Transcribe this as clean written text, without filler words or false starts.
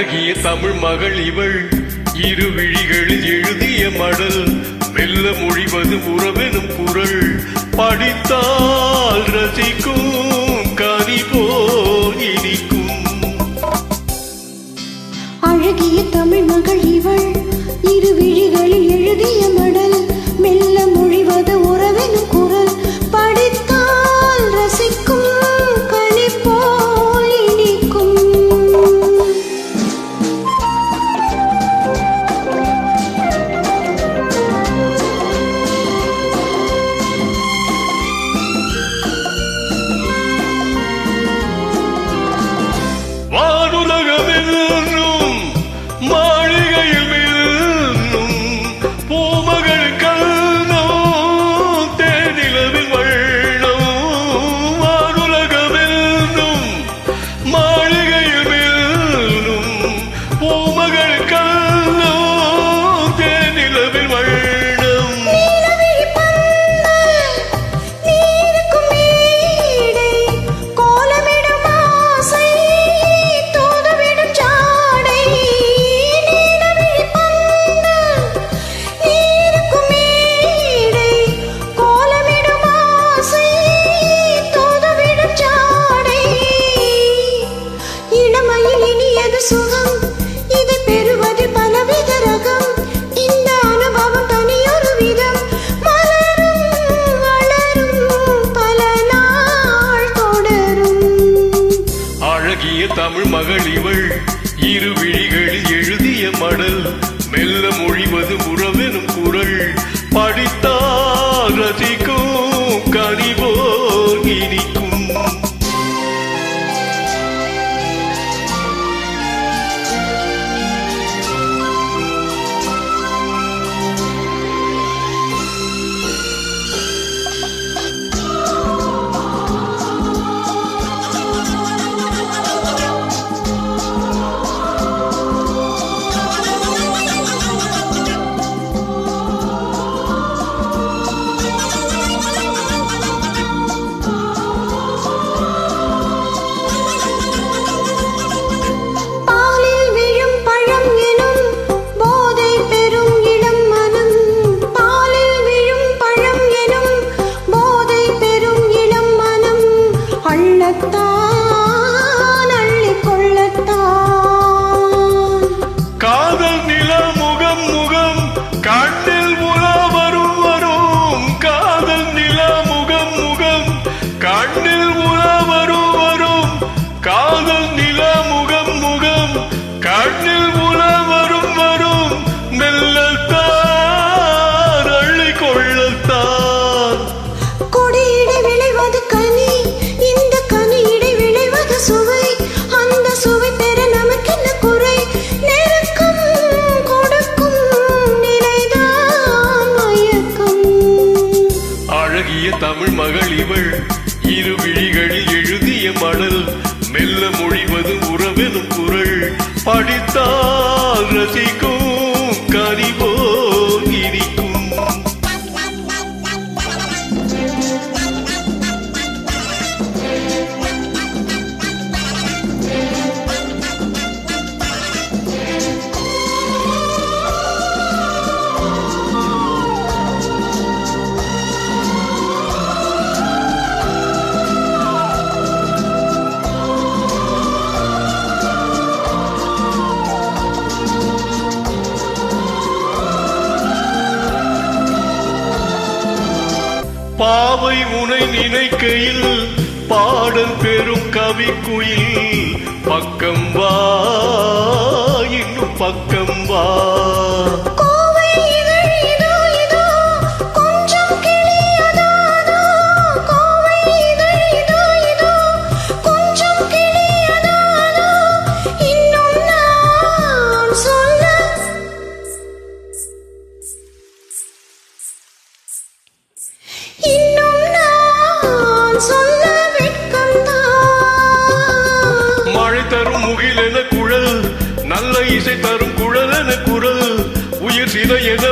அழகிய தமிழ் மகள் இவள் இரு விழிகளில் எழுதிய மடல் மெல்ல மொழிவது உறவெனும் குரல் படித்தால் ரசிக்கும் கனி போல் இனிக்கும். அழகிய தமிழ் மகள் இவள் இரு விழிகளில் எழுதிய மடல் மெல்ல மொழிவது உறவெனும் குரல் படித்தால் ரசிக்கும் கனி போல் இனிக்கும். வானுலகமென்னும் மாளிகையில் மின்னும் பூமகள் கல்லும் தேனிலவில் வண்ணம். வானுலகமென்னும் மாளிகையில் மின்னும் பூமகள் கல்லும் தேனிலவில் வண்ணம். சுகம் இதை பெறுவதில் பலவித ரகம். இந்த அனுபவம் தனியொரு விதம் மலரும் வளரும் பல நாள் தொடரும். அழகிய தமிழ் மகள் இவள் இரு விழிகளில் எழுதிய மடல் மெல்ல மொழிவது உறவெனும் குரல் படித்தால் ரசிக்கும் கனி போல் இனிக்கும். காதல் நில முகம் முகம் கண்ணில் உலா வரும் வரும். காதல் நில முகம் முகம் கண்ணில் உலா வரும் வரும். காதல் நில முகம் முகம் கண்ணில் உலா வரும் வரும். மெல்லத்தான் அள்ளி கொள்ளத்தான் கொடியிடை விளைவது கனி, இந்த கனியிடை விளைவது சுவை. அந்த சுவை பெற நமக்கென்ன குறை? நெருக்கம் கொடுக்கும் நிலைதான் மயக்கம். அழகிய தமிழ் மகள் இவள் இரு விழிகளில் எழுதிய மடல் மெல்ல மொழிவது உறவெனும் குரல் படித்தால் ரசிக்கும் கனி போல் இனிக்கும். பாவை உனை நினைக்கையில் பாடல் பெறும் கவிக்குயில் பக்கம் வா இன்னும் பக்கம் வா. மழை தரும் முகில் என குழல் நல்ல இசை தரும் குழல் என குரல் உயிர் சிலை என